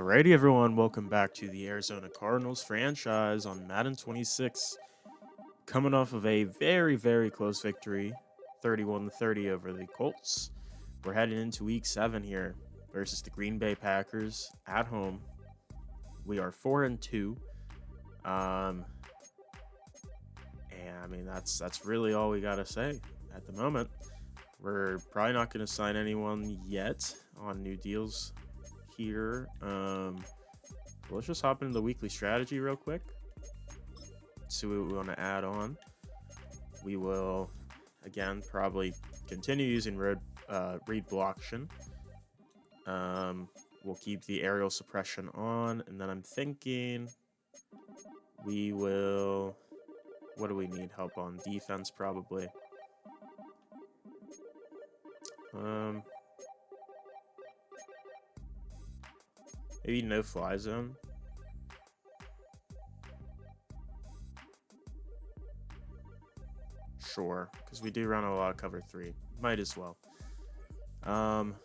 Alrighty, everyone, welcome back to the Arizona Cardinals franchise on Madden 26. Coming off of a very, very close victory, 31-30 over the Colts. We're heading into week 7 here versus the Green Bay Packers at home. We are 4-2. And I mean that's really all we gotta say at the moment. We're probably not gonna sign anyone yet on new deals here. Let's just hop into the weekly strategy real quick. See what we want to add on. We will, again, probably continue using read blocktion. We'll keep the aerial suppression on, and then I'm thinking we will. What do we need help on? Defense, probably. Maybe no fly zone. Sure, because we do run a lot of cover 3. Might as well. And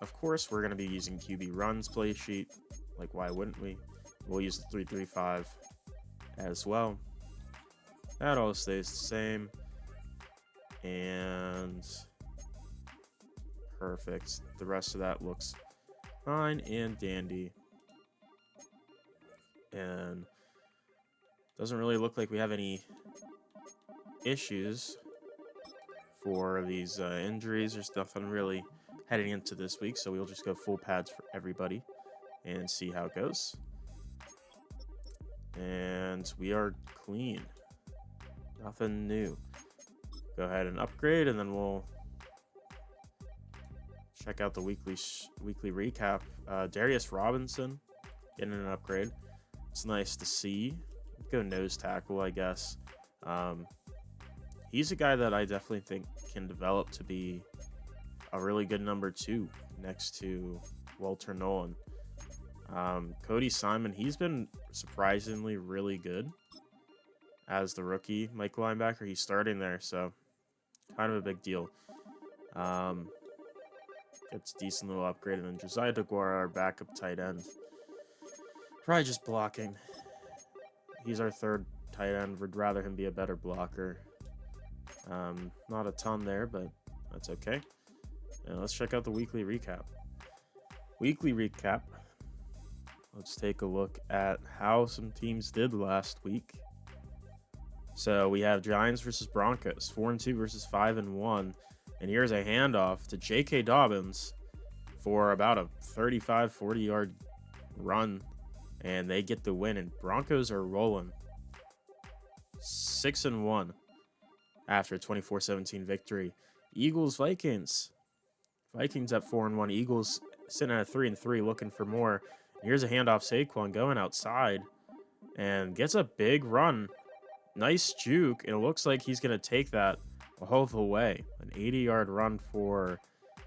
of course, we're going to be using QB runs play sheet. Like, why wouldn't we? We'll use the 3-3-5 as well. That all stays the same. And perfect. The rest of that looks fine and dandy. And doesn't really look like we have any issues for these injuries. There's nothing really heading into this week, so we'll just go full pads for everybody and see how it goes. And we are clean. Nothing new. Go ahead and upgrade, and then we'll check out the weekly recap. Darius Robinson getting an upgrade. It's nice to see. Go nose tackle, I guess. He's a guy that I definitely think can develop to be a really good number 2 next to Walter Nolan. Cody Simon, he's been surprisingly really good as the rookie Mike linebacker. He's starting there, so kind of a big deal. Gets a decent little upgrade. And then Josiah DeGuara, our backup tight end. Probably just blocking. He's our third tight end. Would rather him be a better blocker. Not a ton there, but that's okay. And let's check out the weekly recap. Weekly recap. Let's take a look at how some teams did last week. So we have Giants versus Broncos, 4-2 versus 5-1. And here's a handoff to J.K. Dobbins for about a 35, 40-yard run. And they get the win. And Broncos are rolling 6-1 after a 24-17 victory. Eagles, Vikings. Vikings at 4-1. Eagles sitting at 3-3 looking for more. Here's a handoff. Saquon going outside and gets a big run. Nice juke. And it looks like he's going to take that all the way. An 80-yard run for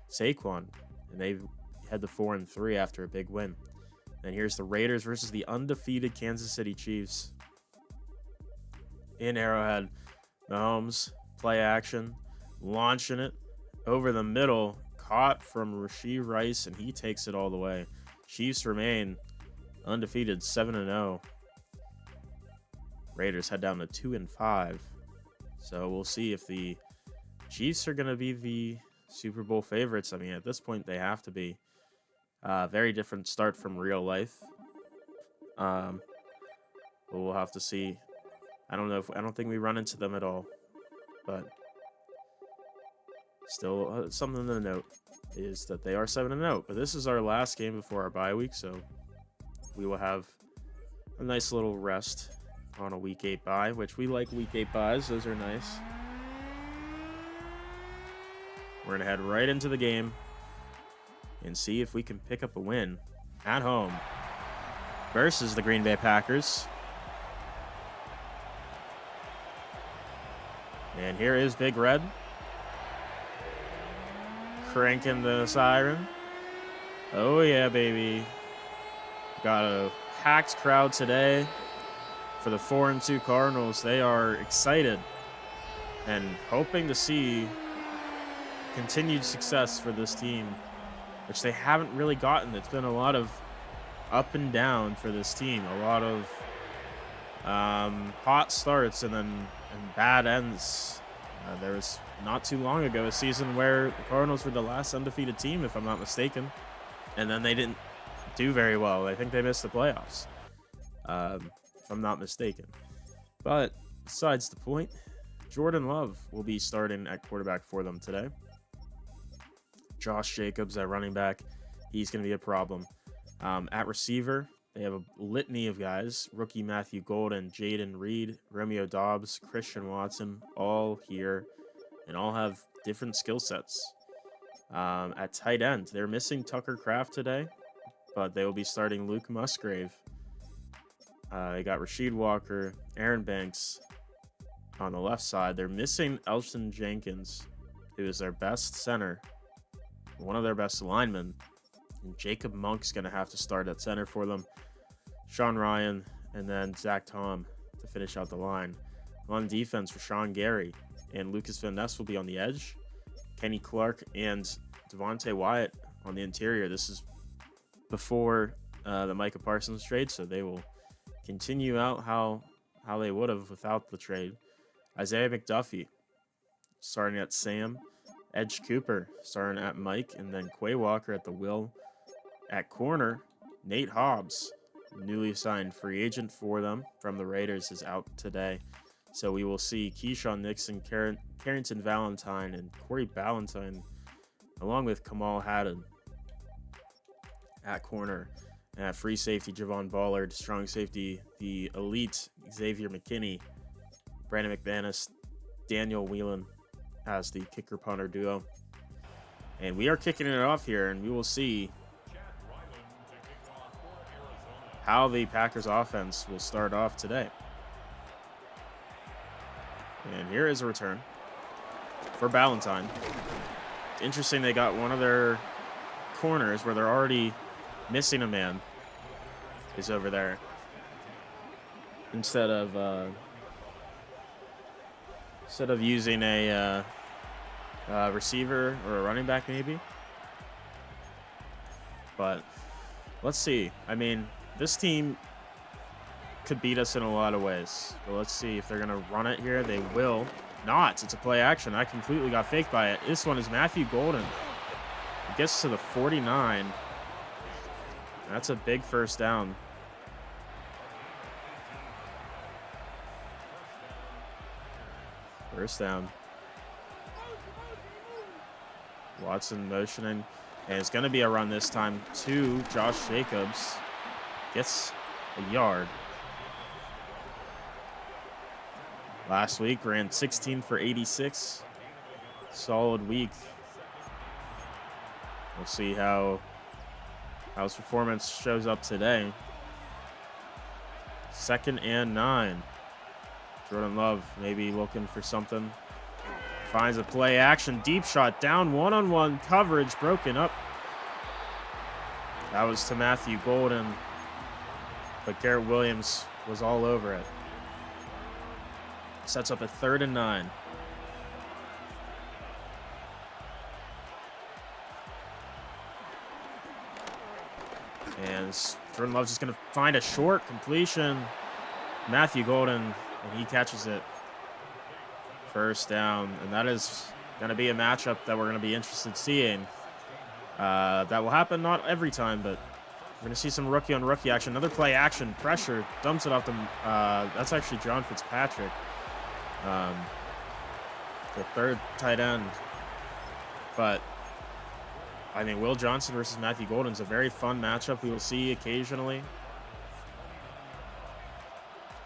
Saquon. And they head to 4-3 after a big win. And here's the Raiders versus the undefeated Kansas City Chiefs. In Arrowhead, Mahomes, play action, launching it over the middle, caught from Rashee Rice, and he takes it all the way. Chiefs remain undefeated, 7-0. Raiders head down to 2-5. So we'll see if the Chiefs are going to be the Super Bowl favorites. I mean, at this point, they have to be. Very different start from real life. But we'll have to see. I don't think we run into them at all. But still, something to note is that they are 7-0. But this is our last game before our bye week, so we will have a nice little rest on a week 8 bye, which we like week 8 byes. Those are nice. We're going to head right into the game and see if we can pick up a win at home versus the Green Bay Packers. And here is Big Red cranking the siren. Oh yeah, baby. Got a packed crowd today for the 4-2 Cardinals. They are excited and hoping to see continued success for this team, which they haven't really gotten. It's been a lot of up and down for this team. A lot of hot starts and then bad ends. There was not too long ago a season where the Cardinals were the last undefeated team, if I'm not mistaken, and then they didn't do very well. I think they missed the playoffs, if I'm not mistaken. But besides the point, Jordan Love will be starting at quarterback for them today. Josh Jacobs at running back, he's going to be a problem. At receiver, they have a litany of guys. Rookie Matthew Golden, Jaden Reed, Romeo Dobbs, Christian Watson, all here, and all have different skill sets. At tight end, they're missing Tucker Kraft today, but they will be starting Luke Musgrave. They got Rasheed Walker, Aaron Banks on the left side. They're missing Elton Jenkins, who is their best center, one of their best linemen. And Jacob Monk's going to have to start at center for them. Sean Ryan, and then Zach Tom to finish out the line. On defense, Rashawn Gary and Lucas Van Ness will be on the edge. Kenny Clark and Devontae Wyatt on the interior. This is before the Micah Parsons trade, so they will continue out how they would have without the trade. Isaiah McDuffie starting at Sam. Edge Cooper starting at Mike, and then Quay Walker at the will. At corner, Nate Hobbs, newly signed free agent for them from the Raiders, is out today. So we will see Keyshawn Nixon, Carrington Valentine, and Corey Ballantyne, along with Kamal Haddon at corner. At free safety, Javon Ballard. Strong safety, the elite Xavier McKinney. Brandon McManus, Daniel Whelan as the kicker-punter duo. And we are kicking it off here, and we will see how the Packers offense will start off today. And here is a return for Ballantyne. Interesting, they got one of their corners where they're already missing a man is over there instead of using a receiver or a running back maybe. But let's see. I mean, this team could beat us in a lot of ways. But let's see if they're going to run it here. They will not. It's a play action. I completely got faked by it. This one is Matthew Golden. He gets to the 49. That's a big first down. First down. Watson motioning. And it's going to be a run this time to Josh Jacobs. Gets a yard. Last week ran 16 for 86. Solid week. We'll see how his performance shows up today. 2nd and 9. Jordan Love maybe looking for something. Finds a play action. Deep shot down. One-on-one coverage broken up. That was to Matthew Golden. But Garrett Williams was all over it. Sets up a 3rd and 9. And Jordan Love's just going to find a short completion. Matthew Golden, and he catches it. First down. And that is going to be a matchup that we're going to be interested in seeing. That will happen not every time, but we're going to see some rookie-on-rookie action. Another play action. Pressure. Dumps it off the... that's actually John Fitzpatrick. The 3rd tight end. But, I mean, Will Johnson versus Matthew Golden is a very fun matchup we will see occasionally.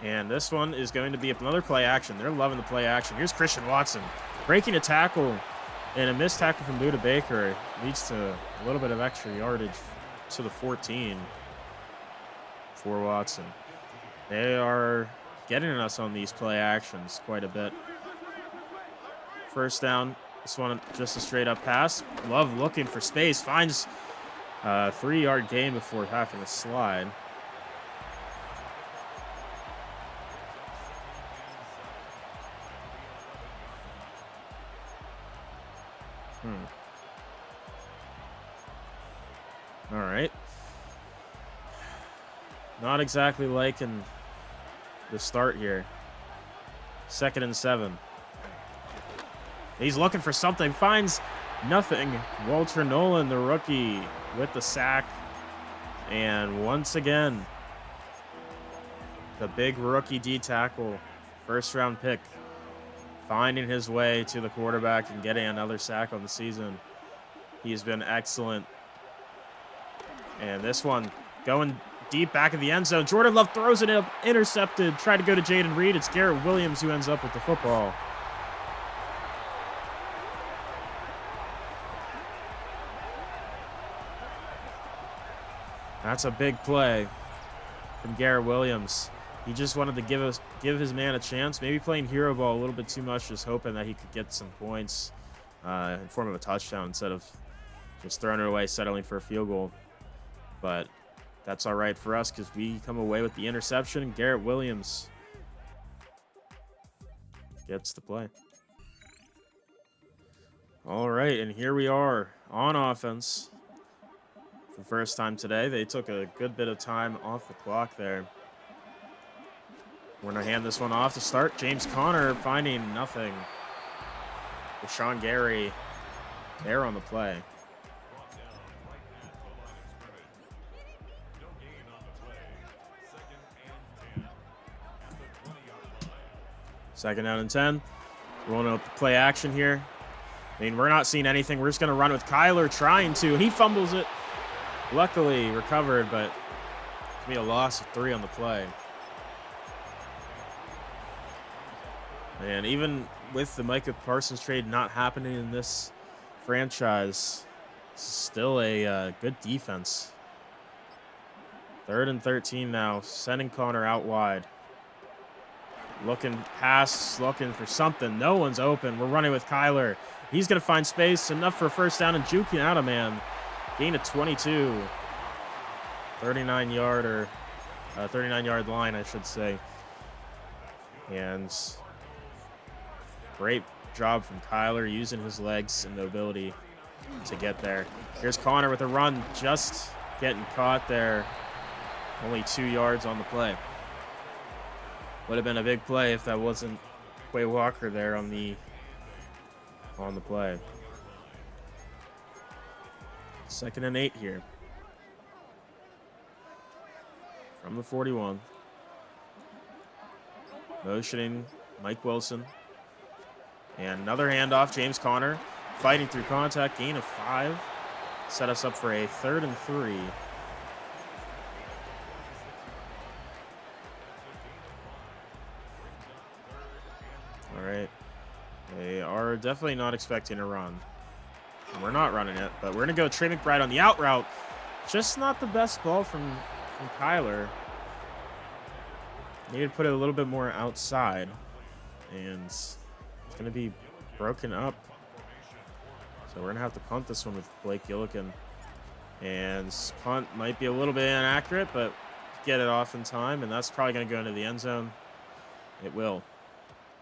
And this one is going to be another play action. They're loving the play action. Here's Christian Watson breaking a tackle, and a missed tackle from Buda Baker leads to a little bit of extra yardage to the 14 for Watson. They are getting us on these play actions quite a bit. First down. This one just a straight up pass. Love looking for space. Finds a 3-yard gain before having to slide. All right. Not exactly liking the start here. 2nd and 7. He's looking for something, finds nothing. Walter Nolan, the rookie, with the sack. And once again, the big rookie D tackle, first-round pick, finding his way to the quarterback and getting another sack on the season. He's been excellent. And this one going deep back of the end zone. Jordan Love throws it up, intercepted. Tried to go to Jaden Reed. It's Garrett Williams who ends up with the football. That's a big play from Garrett Williams. He just wanted to give his man a chance. Maybe playing hero ball a little bit too much, just hoping that he could get some points in form of a touchdown instead of just throwing it away, settling for a field goal. But that's all right for us because we come away with the interception. Garrett Williams gets the play. All right, and here we are on offense. For the first time today, they took a good bit of time off the clock there. We're going to hand this one off to start. James Conner finding nothing. Rashawn Gary there on the play. Second down and 10. Rolling up the play action here. I mean, we're not seeing anything. We're just going to run with Kyler trying to. He fumbles it. Luckily recovered, but it's going to be a loss of 3 on the play. And even with the Micah Parsons trade not happening in this franchise, it's still a good defense. 3rd and 13 now, sending Conner out wide. Looking pass, looking for something. No one's open. We're running with Kyler. He's going to find space, enough for a first down, and juking out a man. Gain of 22. 39-yard line, I should say. And great job from Kyler using his legs and the ability to get there. Here's Conner with a run, just getting caught there. Only 2 yards on the play. Would have been a big play if that wasn't Quay Walker there on the play. 2nd and 8 here. From the 41. Motioning Mike Wilson. And another handoff, James Conner fighting through contact, gain of 5. Set us up for a 3rd and 3. All right. They are definitely not expecting a run. We're not running it, but we're going to go Trey McBride on the out route. Just not the best ball from Kyler. Needed to put it a little bit more outside. And it's going to be broken up. So we're going to have to punt this one with Blake Gillikin. And punt might be a little bit inaccurate, but get it off in time. And that's probably going to go into the end zone. It will.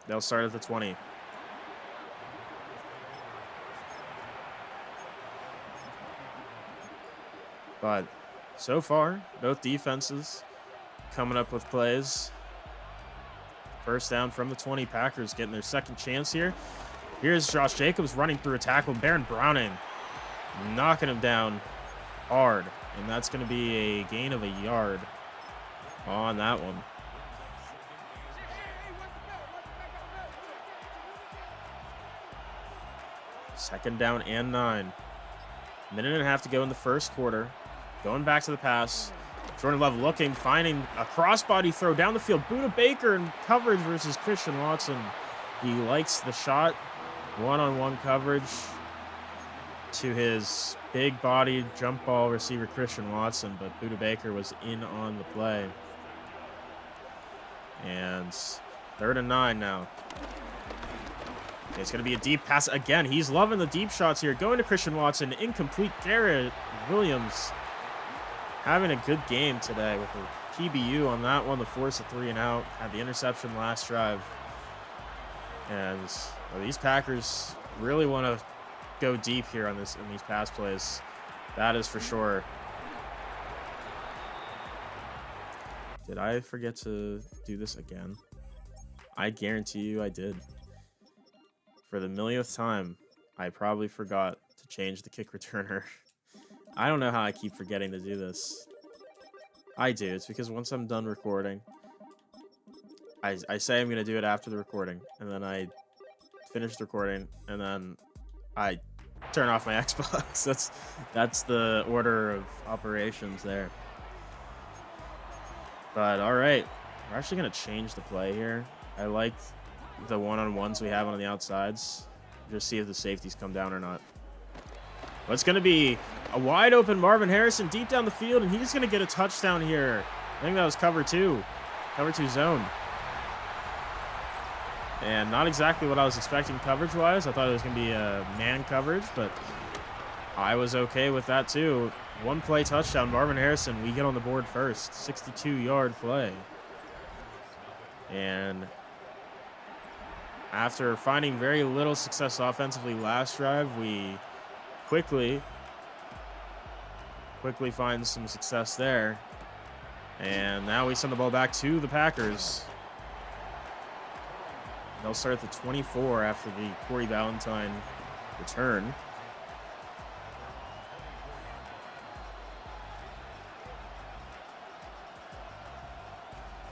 They'll start at the 20. But so far, both defenses coming up with plays. First down from the 20. Packers getting their second chance here. Here's Josh Jacobs running through a tackle. Baron Browning knocking him down hard. And that's going to be a gain of a yard on that one. Second down and 9. Minute and a half to go in the first quarter. Going back to the pass. Jordan Love looking, finding a crossbody throw down the field. Buda Baker in coverage versus Christian Watson. He likes the shot. One-on-one coverage to his big-bodied jump ball receiver Christian Watson, but Buda Baker was in on the play. And 3rd and 9 now. It's going to be a deep pass again. He's loving the deep shots here. Going to Christian Watson. Incomplete. Garrett Williams having a good game today with a PBU on that one. The force of 3 and out. Had the interception last drive. And these Packers really want to go deep here on these pass plays. That is for sure. Did I forget to do this again? I guarantee you I did. For the millionth time, I probably forgot to change the kick returner. I don't know how I keep forgetting to do this. I do. It's because once I'm done recording, I say I'm going to do it after the recording, and then I finish the recording, and then I turn off my Xbox. That's the order of operations there. But all right, we're actually going to change the play here. I like the one-on-ones we have on the outsides. Just see if the safeties come down or not. But it's going to be a wide open Marvin Harrison deep down the field, and he's going to get a touchdown here. I think that was cover two zone. And not exactly what I was expecting coverage-wise. I thought it was going to be a man coverage, but I was okay with that too. One play touchdown, Marvin Harrison. We get on the board first. 62-yard play. And after finding very little success offensively last drive, we quickly find some success there. And now we send the ball back to the Packers. They'll start at the 24 after the Corey Valentine return.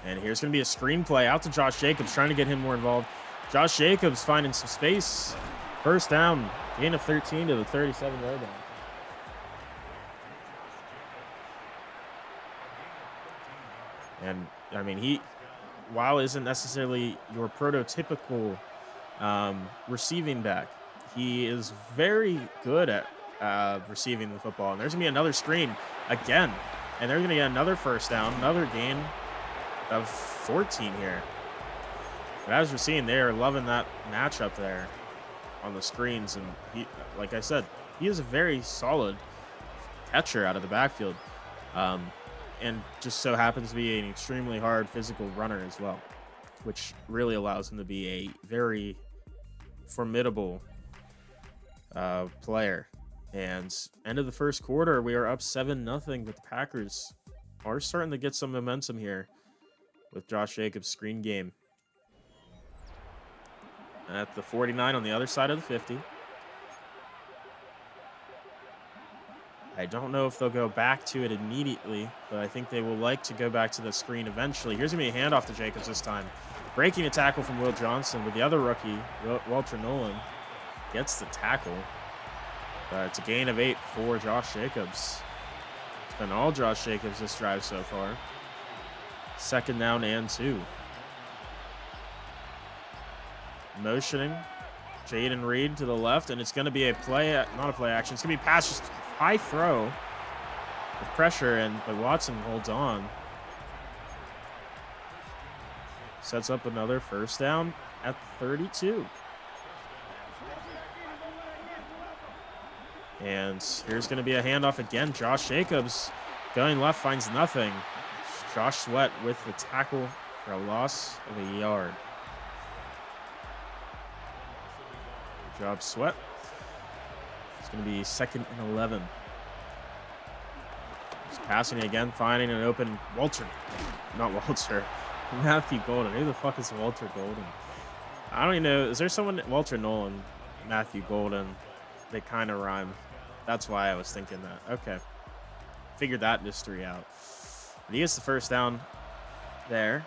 And here's going to be a screenplay out to Josh Jacobs, trying to get him more involved. Josh Jacobs finding some space. First down, gain of 13 to the 37-yard line. And, I mean, while isn't necessarily your prototypical receiving back, he is very good at receiving the football. And there's going to be another screen again. And they're going to get another first down, another gain of 14 here. But as we're seeing, they are loving that matchup there on the screens. And he, like I said, he is a very solid catcher out of the backfield. And just so happens to be an extremely hard physical runner as well, which really allows him to be a very formidable player. And end of the first quarter, we are up 7-0, but the Packers are starting to get some momentum here with Josh Jacobs' screen game. At the 49 on the other side of the 50. I don't know if they'll go back to it immediately, but I think they will like to go back to the screen eventually. Here's going to be a handoff to Jacobs this time. Breaking a tackle from Will Johnson, but the other rookie, Walter Nolan, gets the tackle. It's a gain of 8 for Josh Jacobs. It's been all Josh Jacobs this drive so far. Second down and 2. Motioning Jaden Reed to the left, and it's going to be a play, not a play action. It's going to be pass, just high throw with pressure, but Watson holds on. Sets up another first down at 32. And here's going to be a handoff again. Josh Jacobs going left, finds nothing. Josh Sweat with the tackle for a loss of a yard. Good job, Sweat. It's going to be 2nd and 11. He's passing again, finding an open Matthew Golden. Who the fuck is Walter Golden? I don't even know. Is there someone, Walter Nolan, Matthew Golden? They kind of rhyme. That's why I was thinking that. Okay. Figured that mystery out. But he gets the first down there.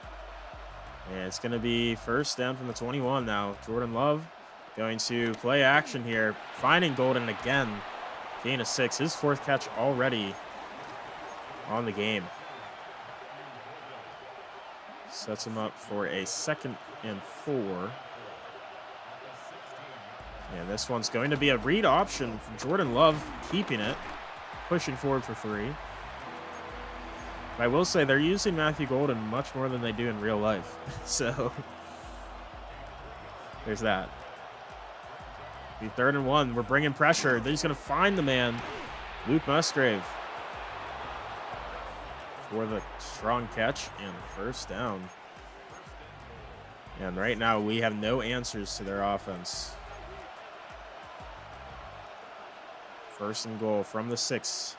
And it's going to be first down from the 21 now. Jordan Love going to play action here. Finding Golden again. Gain of 6. His 4th catch already on the game. Sets him up for a 2nd and 4. And this one's going to be a read option from Jordan Love, keeping it, pushing forward for 3. But I will say they're using Matthew Golden much more than they do in real life. So there's that. The 3rd and 1. We're bringing pressure. They're just going to find the man, Luke Musgrave, for the strong catch and first down. And right now we have no answers to their offense. 1st and goal from the 6.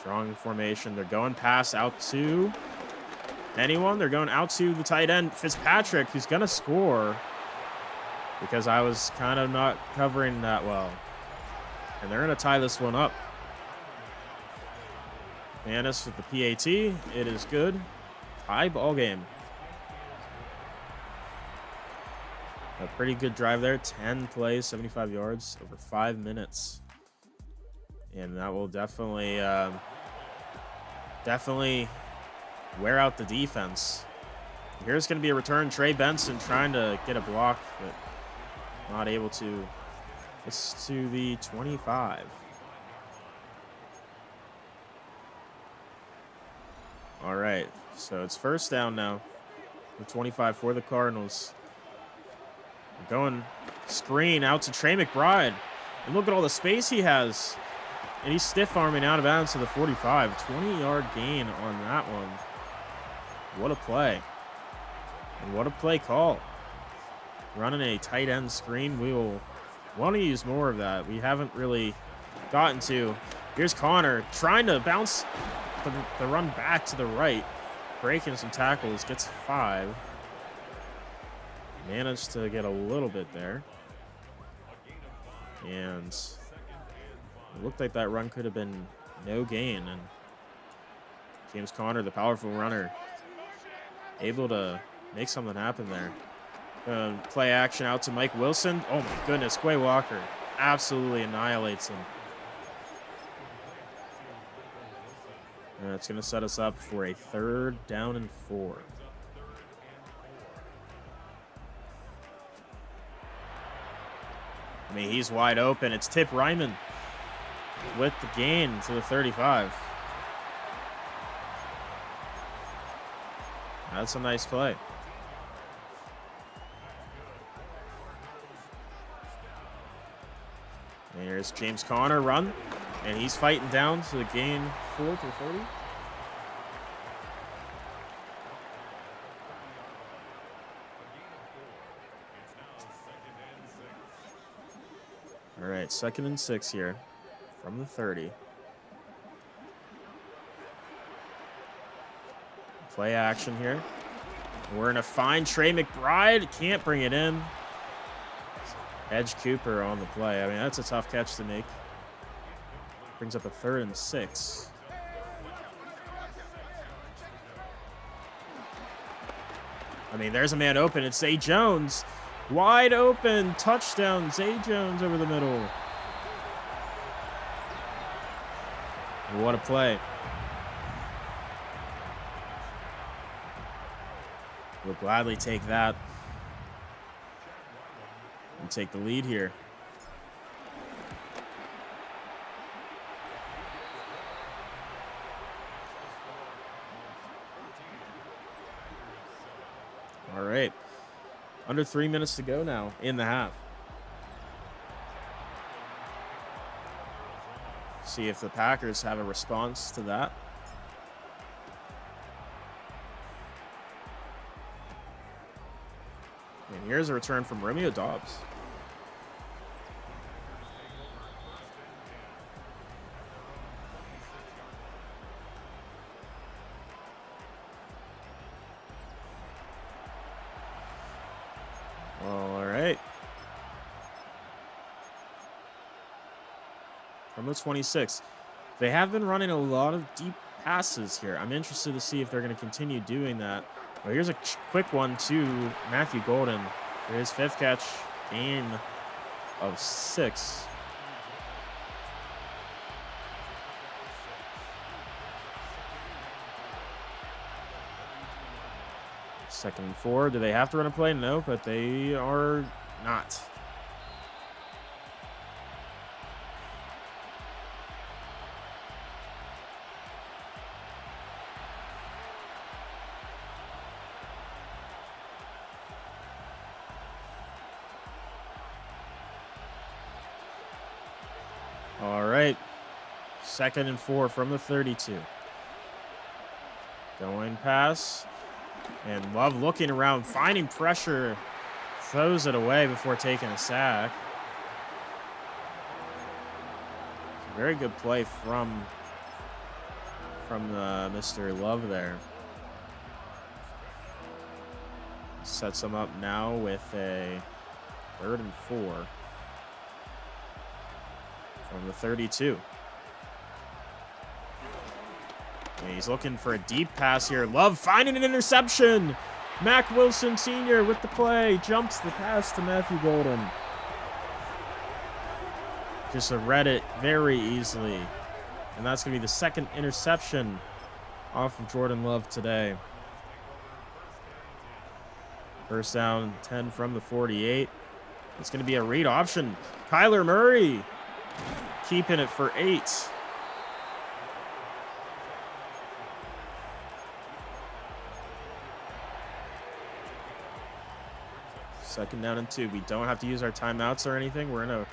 Strong formation. They're going pass out to anyone. They're going out to the tight end, Fitzpatrick, who's going to score because I was kind of not covering that well. And they're going to tie this one up. Manis with the PAT. It is good. Tie ball game. A pretty good drive there. 10 plays, 75 yards, over 5 minutes. And that will definitely wear out the defense. Here's going to be a return. Trey Benson trying to get a block, but not able to. It's to the 25. All right, so it's first down now. The 25 for the Cardinals. We're going screen out to Trey McBride. And look at all the space he has. And he's stiff-arming out of bounds to the 45. 20-yard gain on that one. What a play. And what a play call. Running a tight end screen. We will want to use more of that. We haven't really gotten to. Here's Connor trying to bounce the run back to the right. Breaking some tackles. Gets 5. Managed to get a little bit there. And it looked like that run could have been no gain. And James Conner, the powerful runner, able to make something happen there. Play action out to Mike Wilson. Oh my goodness, Quay Walker absolutely annihilates him. And that's going to set us up for a 3rd down and 4. I mean, he's wide open. It's Tip Ryman with the gain to the 35. That's a nice play. And here's James Conner run. And he's fighting down to the gain 4 to 30. All right, 2nd and 6 here from the 30. Play action here. We're going to find Trey McBride. Can't bring it in. Edge Cooper on the play. I mean, that's a tough catch to make. Brings up a 3rd and 6. I mean, there's a man open. It's Zay Jones. Wide open. Touchdown. Zay Jones over the middle. What a play. We'll gladly take that and take the lead here. All right. Under 3 minutes to go now in the half. See if the Packers have a response to that. And here's a return from Romeo Dobbs. All right. From the 26. They have been running a lot of deep passes here. I'm interested to see if they're going to continue doing that. Well, here's a quick one to Matthew Golden for his 5th catch, gain of 6. Second and 4. Do they have to run a play? No, but they are not. All right. 2nd and 4 from the 32. Going pass. And Love looking around, finding pressure, throws it away before taking a sack. Very good play from from Mr. Love there. Sets them up now with a 3rd and 4 from the 32. And he's looking for a deep pass here. Love finding an interception. Mac Wilson Sr. with the play. Jumps the pass to Matthew Golden. Just read it very easily. And that's going to be the 2nd interception off of Jordan Love today. First down, 10 from the 48. It's going to be a read option. Kyler Murray keeping it for 8. Second down and 2. We don't have to use our timeouts or anything. We're going to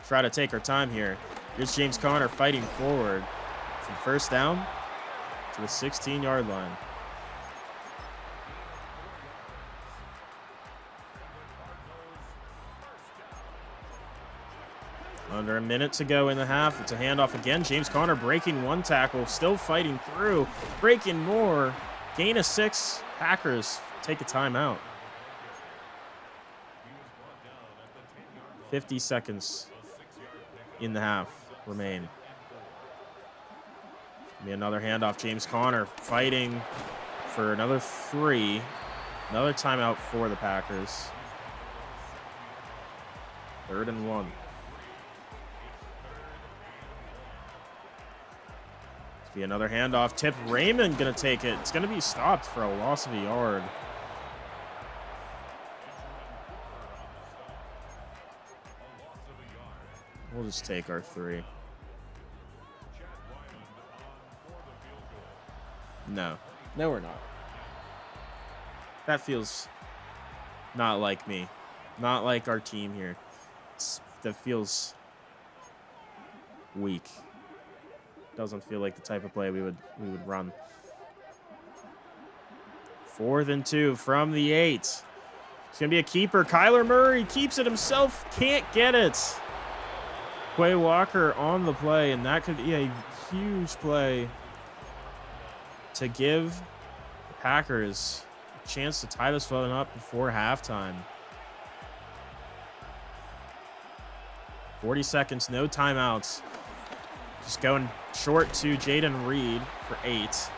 try to take our time here. Here's James Conner fighting forward from first down to the 16-yard line. Under a minute to go in the half. It's a handoff again. James Conner breaking 1 tackle, still fighting through, breaking more. Gain of 6. Packers take a timeout. 50 seconds in the half remain. Be another handoff. James Conner fighting for another 3. Another timeout for the Packers. 3rd and 1. Be another handoff. Tip Raymond gonna take it. It's gonna be stopped for a loss of a yard. We'll just take our 3. No, we're not. That feels not like me. Not like our team here. That feels weak. Doesn't feel like the type of play we would run. 4th and 2 from the 8. It's gonna be a keeper. Kyler Murray keeps it himself. Can't get it. Quay Walker on the play, and that could be a huge play to give the Packers a chance to tie this one up before halftime. 40 seconds, no timeouts. Just going short to Jaden Reed for 8.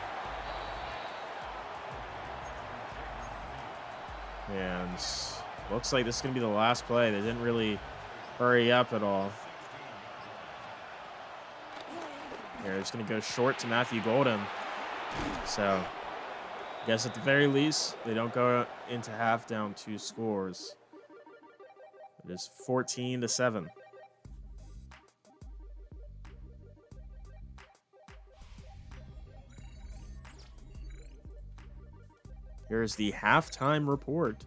And looks like this is going to be the last play. They didn't really hurry up at all. They're just going to go short to Matthew Golden. So, I guess at the very least, they don't go into half down 2 scores. It is 14-7. Here's the halftime report.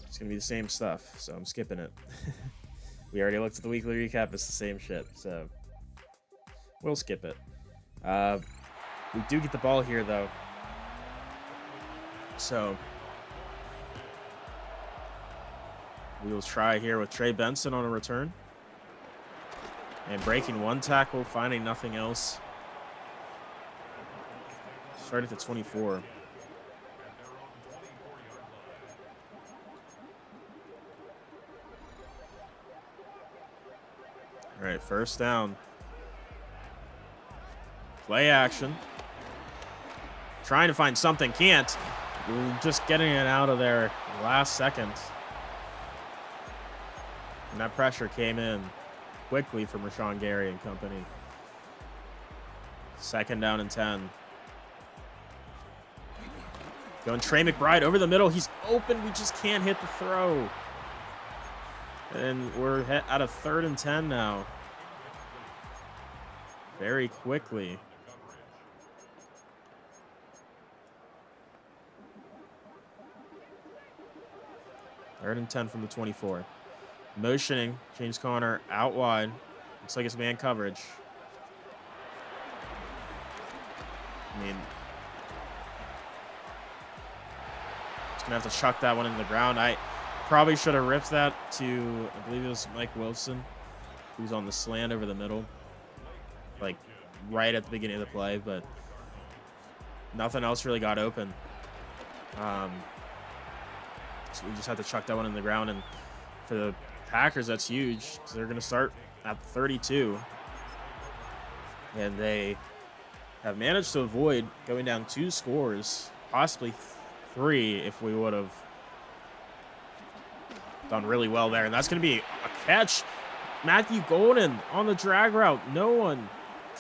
It's going to be the same stuff, so I'm skipping it. We already looked at the weekly recap. It's the same shit, so we'll skip it. We do get the ball here, though. So we will try here with Trey Benson on a return. And breaking 1 tackle, finding nothing else. Start at the 24. All right, first down. Play action. Trying to find something, can't. Just getting it out of there last second. And that pressure came in quickly from Rashawn Gary and company. Second down and 10. Going Trey McBride over the middle. He's open. We just can't hit the throw. And we're out of 3rd and 10 now. Very quickly. Third and 10 from the 24. Motioning James Conner out wide. Looks like it's man coverage. I mean, gonna have to chuck that one in the ground. I probably should have ripped that to, I believe it was Mike Wilson, who's on the slant over the middle. like right at the beginning of the play, but nothing else really got open. So we just had to chuck that one in the ground, and for the Packers, that's huge. So they're going to start at 32, and they have managed to avoid going down 2 scores, possibly 3 if we would have done really well there. And that's going to be a catch. Matthew Golden on the drag route. No one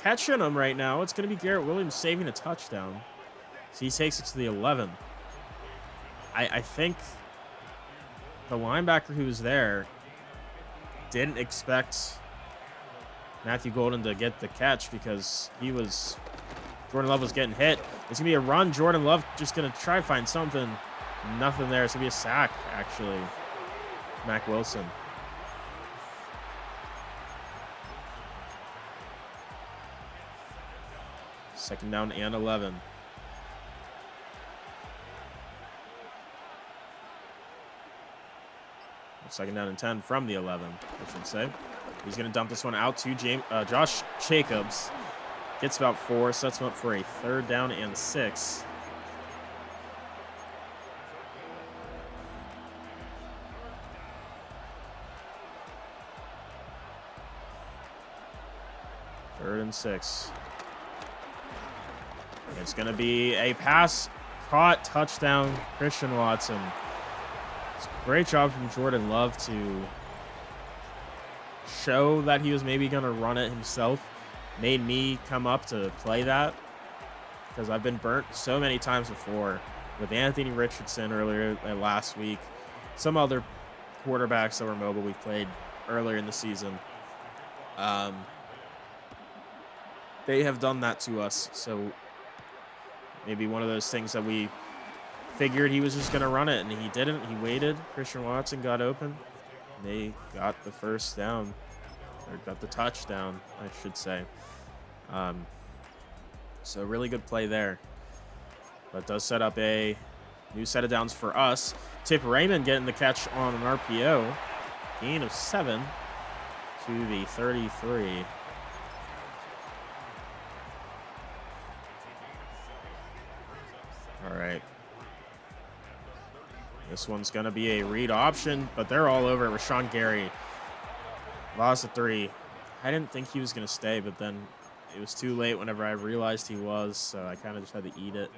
catching him right now. It's going to be Garrett Williams saving a touchdown. So he takes it to the 11. I think the linebacker who was there didn't expect Matthew Golden to get the catch because Jordan Love was getting hit. It's going to be a run. Jordan Love just going to try to find something. Nothing there. It's going to be a sack, actually. Mac Wilson. Second down and 11. Second down and 10 from the 11, I should say. He's going to dump this one out to Josh Jacobs. Gets about 4, sets him up for a 3rd down and 6. Third and 6. It's going to be a pass caught, touchdown, Christian Watson. Great job from Jordan Love to show that he was maybe going to run it himself. Made me come up to play that because I've been burnt so many times before with Anthony Richardson earlier last week. Some other quarterbacks that were mobile we played earlier in the season. They have done that to us. So maybe one of those things that we figured he was just going to run it, and he didn't. He waited. Christian Watson got open. They got the first down, or got the touchdown, I should say. So really good play there. That does set up a new set of downs for us. Tip Raymond getting the catch on an RPO. Gain of 7 to the 33. All right. This one's going to be a read option, but they're all over it. Rashawn Gary lost a 3. I didn't think he was going to stay, but then it was too late whenever I realized he was, so I kind of just had to eat it.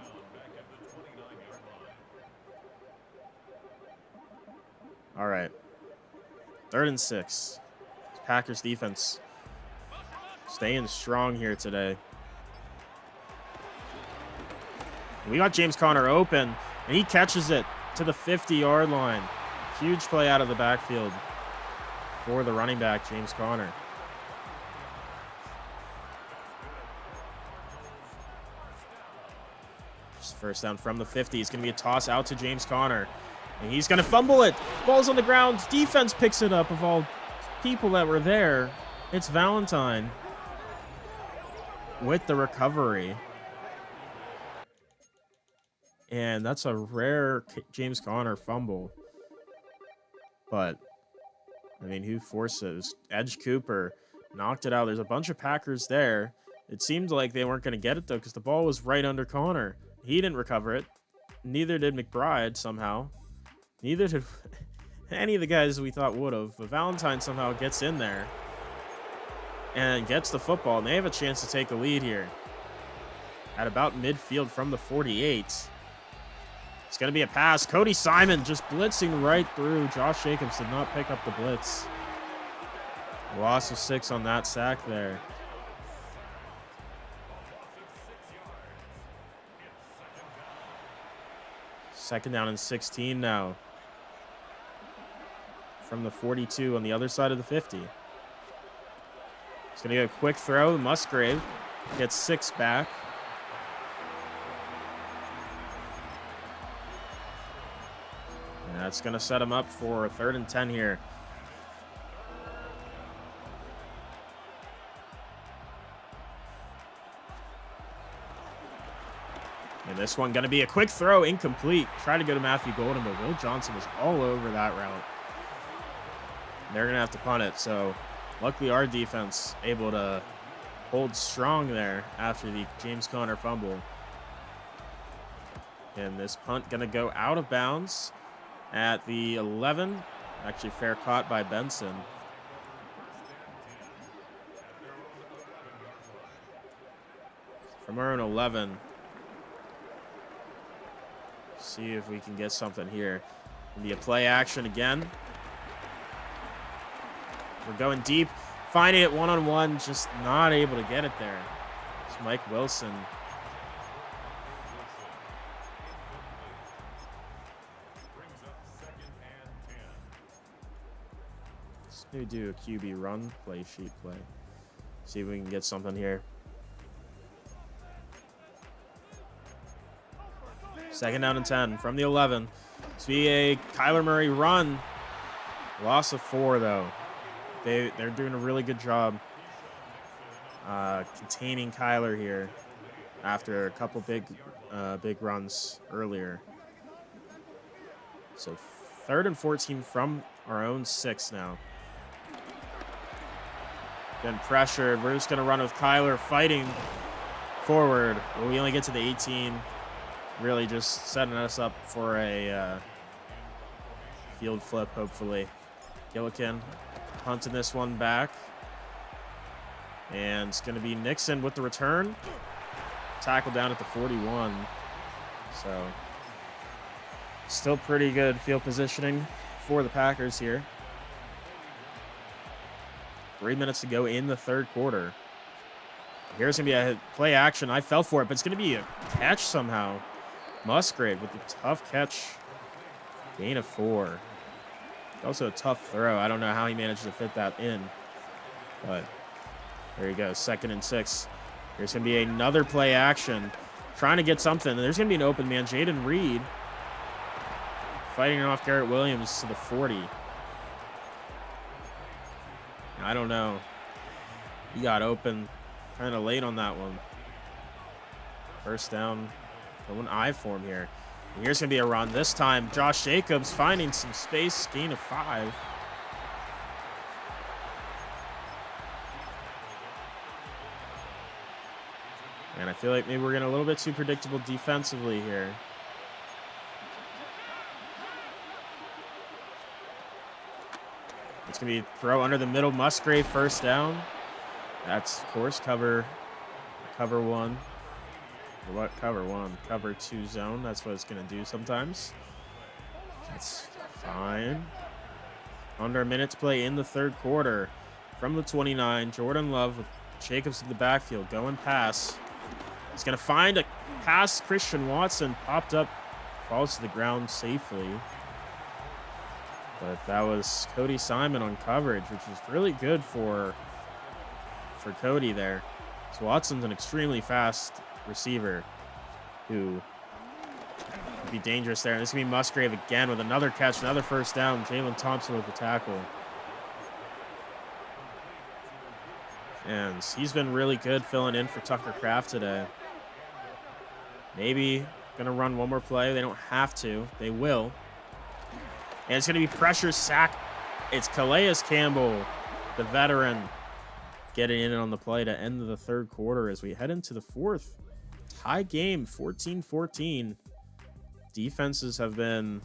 All right. 3rd and 6. Packers defense staying strong here today. We got James Conner open, and he catches it to the 50-yard line. Huge play out of the backfield for the running back, James Conner. Just first down from the 50. It's going to be a toss out to James Conner. And he's going to fumble it. Ball's on the ground. Defense picks it up of all people that were there. It's Valentine with the recovery. And that's a rare James Conner fumble. But, I mean, who forces? Edge Cooper knocked it out. There's a bunch of Packers there. It seemed like they weren't going to get it, though, because the ball was right under Conner. He didn't recover it. Neither did McBride, somehow. Neither did any of the guys we thought would have. But Valentine somehow gets in there and gets the football. And they have a chance to take a lead here at about midfield from the 48. It's going to be a pass. Cody Simon just blitzing right through. Josh Jacobs did not pick up the blitz. Loss of 6 on that sack there. Second down and 16 now. From the 42 on the other side of the 50. It's going to get a quick throw. Musgrave gets 6 back. And that's going to set him up for a 3rd and 10 here. And this one going to be a quick throw, incomplete. Try to go to Matthew Golden, but Will Johnson was all over that route. They're going to have to punt it. So luckily our defense able to holds strong there after the James Conner fumble. And this punt going to go out of bounds at the 11. Actually, fair caught by Benson. From our own 11. See if we can get something here. It'll be a play action again. We're going deep. Finding it one-on-one, just not able to get it there. It's Mike Wilson. Let's maybe do a QB run play sheet play. See if we can get something here. Second down and 10 from the 11. This will be a Kyler Murray run. Loss of 4, though. They're doing a really good job containing Kyler here after a couple big runs earlier. So 3rd and 14 from our own 6 now. Getting pressured. We're just going to run with Kyler fighting forward. Well, we only get to the 18. Really just setting us up for a field flip, hopefully. Gillikin punting this one back. And it's going to be Nixon with the return. Tackle down at the 41. So still pretty good field positioning for the Packers here. 3 minutes to go in the 3rd quarter. Here's going to be a play action. I fell for it, but it's going to be a catch somehow. Musgrave with the tough catch. Gain of 4. Also a tough throw. I don't know how he managed to fit that in. But there you go. 2nd and 6. There's going to be another play action. Trying to get something. There's going to be an open man. Jaden Reed fighting off Garrett Williams to the 40. I don't know. He got open kind of late on that one. First down. An I form here. And here's going to be a run. This time, Josh Jacobs finding some space. Gain of 5. And I feel like maybe we're getting a little bit too predictable defensively here. It's going to be throw under the middle. Musgrave first down. That's, of course, cover 1. What cover 1? Cover 2 zone. That's what it's going to do sometimes. That's fine. Under a minute to play in the 3rd quarter. From the 29, Jordan Love with Jacobs in the backfield. Going pass. He's going to find a pass. Christian Watson popped up. Falls to the ground safely. But that was Cody Simon on coverage, which is really good for Cody there. So Watson's an extremely fast receiver who could be dangerous there. And this is going to be Musgrave again with another catch, another first down. Jalen Thompson with the tackle. And he's been really good filling in for Tucker Kraft today. Maybe going to run one more play. They don't have to. They will. And it's going to be pressure sack. It's Calais Campbell, the veteran, getting in on the play to end the 3rd quarter as we head into the 4th. Tie game, 14-14. Defenses have been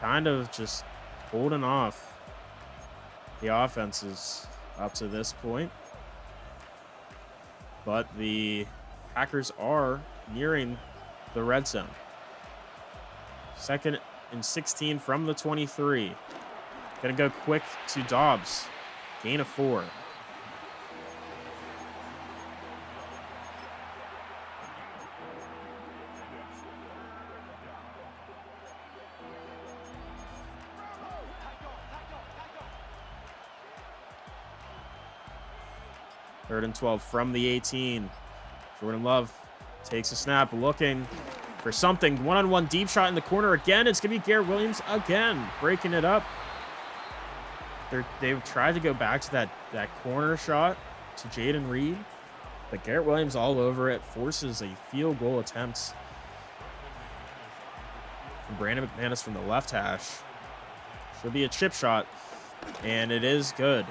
kind of just holding off the offenses up to this point. But the Packers are nearing the red zone. 2nd and 16 from the 23. Gonna go quick to Dobbs. Gain of 4. Third and 12 from the 18. Jordan Love takes a snap, looking for something. One-on-one deep shot in the corner again. It's going to be Garrett Williams again, breaking it up. They've tried to go back to that corner shot to Jaden Reed, but Garrett Williams all over it, forces a field goal attempt from Brandon McManus from the left hash. Should be a chip shot, and it is good.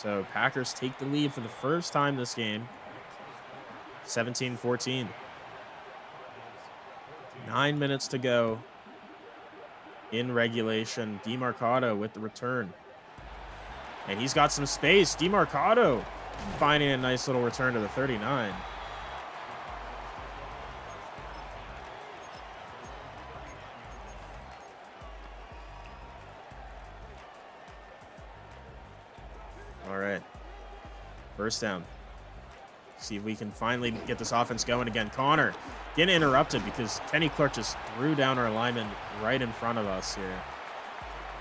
So Packers take the lead for the first time this game. 17-14. 9 minutes to go in regulation. DeMarcado with the return. And he's got some space. DeMarcado finding a nice little return to the 39. All right. First down. See if we can finally get this offense going again. Connor getting interrupted because Kenny Clark just threw down our lineman right in front of us here.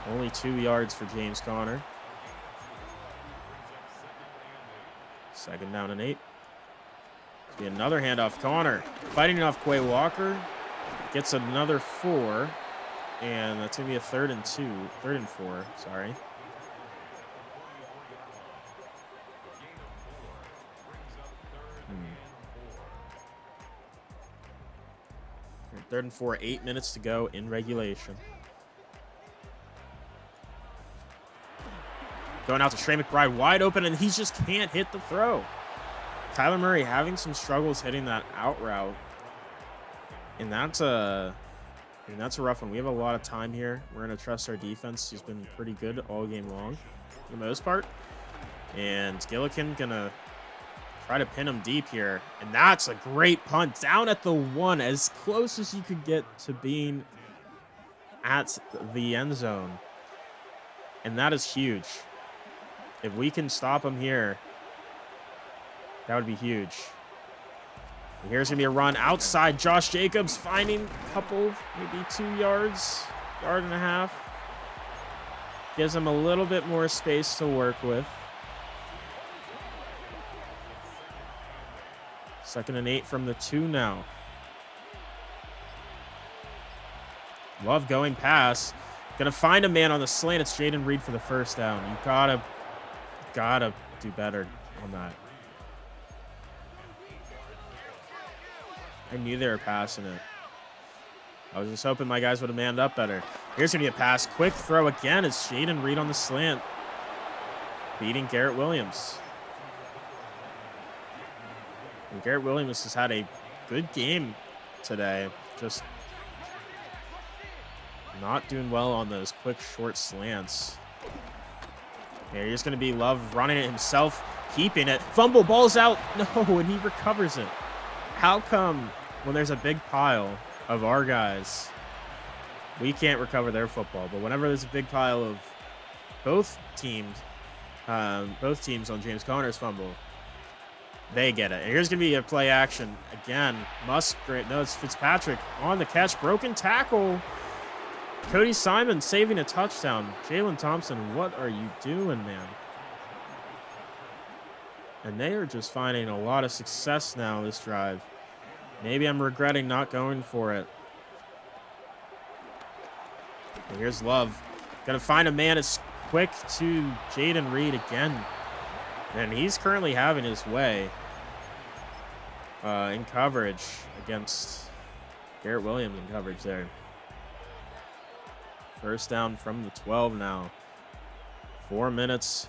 Only 2 yards for James Conner. Second down and 8. Be another handoff. Connor fighting off Quay Walker. Gets another 4. And that's going to be a 3rd and 4. Sorry. Third and 4, 8 minutes to go in regulation. Going out to Trey McBride, wide open, and he just can't hit the throw. Kyler Murray having some struggles hitting that out route. And that's a rough one. We have a lot of time here. We're going to trust our defense. He's been pretty good all game long for the most part. And Gillikin going to try to pin him deep here. And that's a great punt. Down at the 1, as close as you could get to being at the end zone. And that is huge. If we can stop him here, that would be huge. And here's going to be a run outside. Josh Jacobs finding a couple, maybe 2 yards, yard and a half. Gives him a little bit more space to work with. 2nd and 8 from the 2 now. Love going pass. Gonna find a man on the slant. It's Jaden Reed for the first down. You gotta do better on that. I knew they were passing it. I was just hoping my guys would have manned up better. Here's gonna be a pass. Quick throw again. It's Jaden Reed on the slant, beating Garrett Williams. And Garrett Williams has had a good game today. Just not doing well on those quick, short slants. Yeah, here's going to be Love running it himself, keeping it. Fumble, ball's out. No, and he recovers it. How come when there's a big pile of our guys, we can't recover their football? But whenever there's a big pile of both teams on James Conner's fumble, they get it. And here's going to be a play action. Again, Musgrave. No, it's Fitzpatrick on the catch. Broken tackle. Cody Simon saving a touchdown. Jalen Thompson, what are you doing, man? And they are just finding a lot of success now this drive. Maybe I'm regretting not going for it. And here's Love. Going to find a man. It's quick to Jaden Reed again. And he's currently having his way in coverage against Garrett Williams in coverage there. First down from the 12 now. 4 minutes.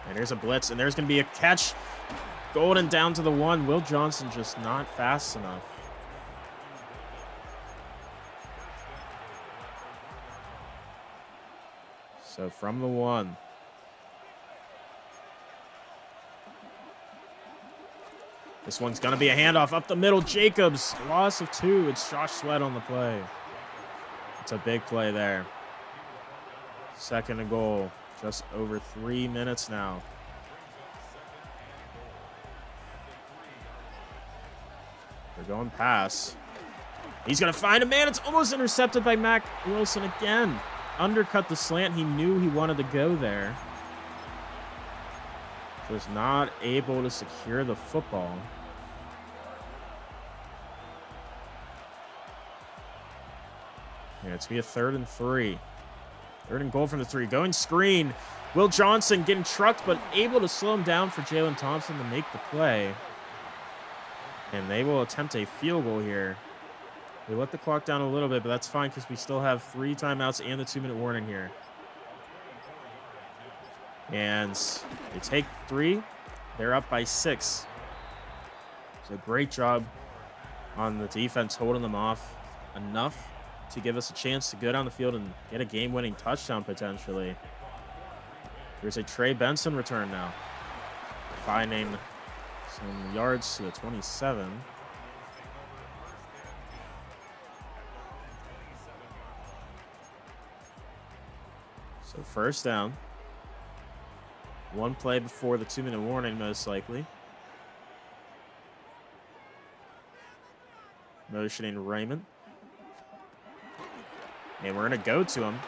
And there's a blitz, and there's going to be a catch. Golden down to the 1. Will Johnson just not fast enough. So from the 1. This one's going to be a handoff up the middle. Jacobs, loss of 2. It's Josh Sweat on the play. It's a big play there. 2nd and goal. Just over 3 minutes now. They're going pass. He's going to find a man. It's almost intercepted by Mac Wilson again. Undercut the slant. He knew he wanted to go there. Was not able to secure the football. Yeah, it's going to be a 3rd and 3. 3rd and goal from the 3. Going screen. Will Johnson getting trucked, but able to slow him down for Jalen Thompson to make the play. And they will attempt a field goal here. We let the clock down a little bit, but that's fine because we still have 3 timeouts and the 2-minute warning here. And they take 3. They're up by 6. So great job on the defense holding them off enough to give us a chance to go down the field and get a game-winning touchdown potentially. There's a Trey Benson return now, finding some yards to the 27. So first down. One play before the 2-minute warning, most likely. Motioning Raymond. And we're going to go to him.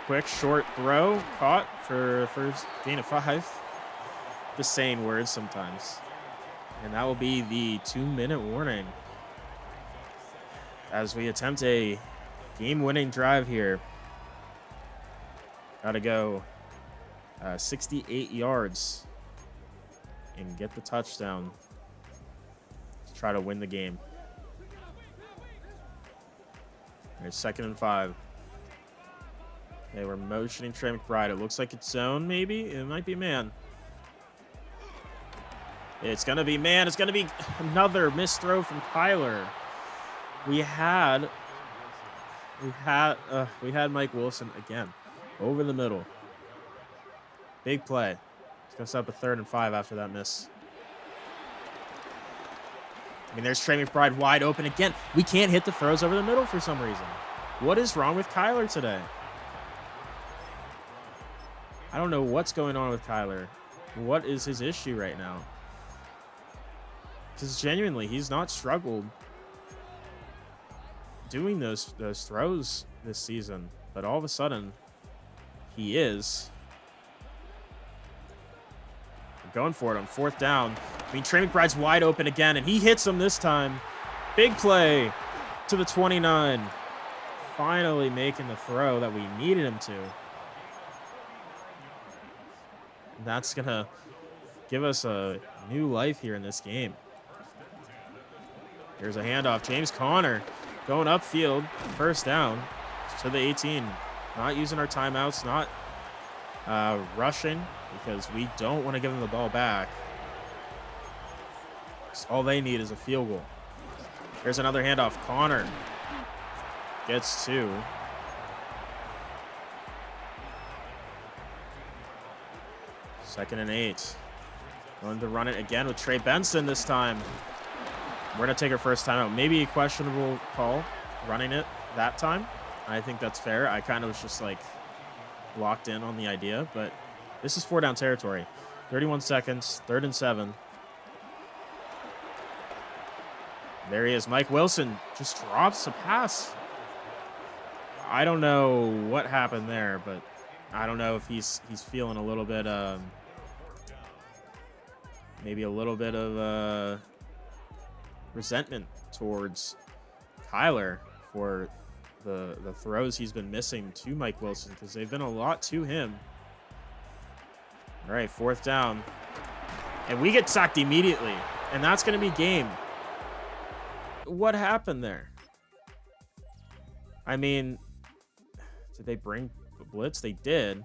Quick, short throw. Caught for first gain of 5. The same words sometimes. And that will be the 2-minute warning. As we attempt a game-winning drive here. Got to go 68 yards and get the touchdown to try to win the game. There's 2nd and 5. They were motioning Trey McBride. It looks like it's zone, maybe. It might be man. It's going to be man. It's going to be another missed throw from Kyler. We had Mike Wilson again over the middle. Big play. It's going to set up a 3rd and 5 after that miss. I mean, there's Trey McBride wide open again. We can't hit the throws over the middle for some reason. What is wrong with Kyler today? I don't know what's going on with Kyler. What is his issue right now? Because genuinely, he's not struggled doing those throws this season. But all of a sudden, he is. Going for it on 4th down. I mean, Trey McBride's wide open again, and he hits him this time. Big play to the 29. Finally making the throw that we needed him to. That's going to give us a new life here in this game. Here's a handoff. James Conner going upfield. 1st down to the 18. Not using our timeouts, not rushing, because we don't want to give them the ball back. All they need is a field goal. Here's another handoff. Conner gets 2. Second and 8. Going to run it again with Trey Benson this time. We're going to take our first timeout. Maybe a questionable call running it that time. I think that's fair. I kind of was just like locked in on the idea, but this is 4-down territory. 31 seconds, 3rd and 7. There he is. Mike Wilson just drops a pass. I don't know what happened there, but I don't know if he's feeling a little bit, maybe a little bit of resentment towards Kyler for the throws he's been missing to Mike Wilson, because they've been a lot to him. All right, 4th down. And we get sacked immediately, and that's going to be game. What happened there? I mean, did they bring the blitz? They did.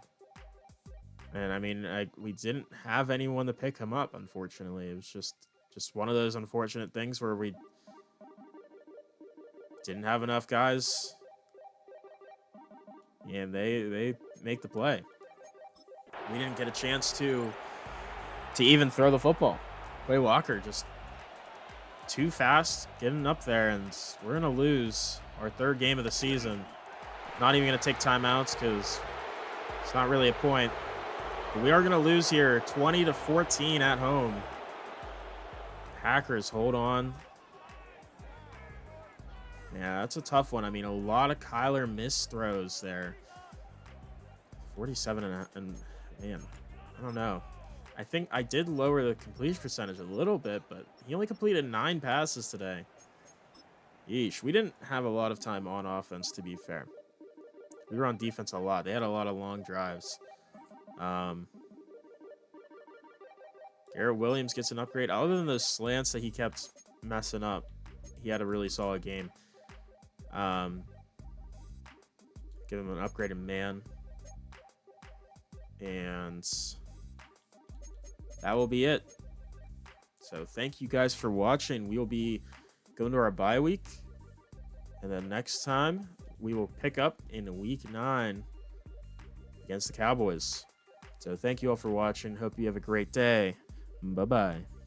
And I mean, we didn't have anyone to pick him up, unfortunately. It was just one of those unfortunate things where we didn't have enough guys. And they make the play. We didn't get a chance to even throw the football. Quay Walker just too fast getting up there, and we're going to lose our 3rd game of the season. Not even going to take timeouts because it's not really a point. But we are going to lose here 20-14 at home. Packers hold on. Yeah, that's a tough one. I mean, a lot of Kyler missed throws there. 47 and man, I don't know. I think I did lower the completion percentage a little bit, but he only completed 9 passes today. Yeesh. We didn't have a lot of time on offense, to be fair. We were on defense a lot. They had a lot of long drives. Garrett Williams gets an upgrade. Other than those slants that he kept messing up, he had a really solid game. Give him an upgrade in man. And that will be it. So thank you guys for watching. We will be going to our bye week. And then next time, we will pick up in week 9 against the Cowboys. So thank you all for watching. Hope you have a great day. Bye-bye.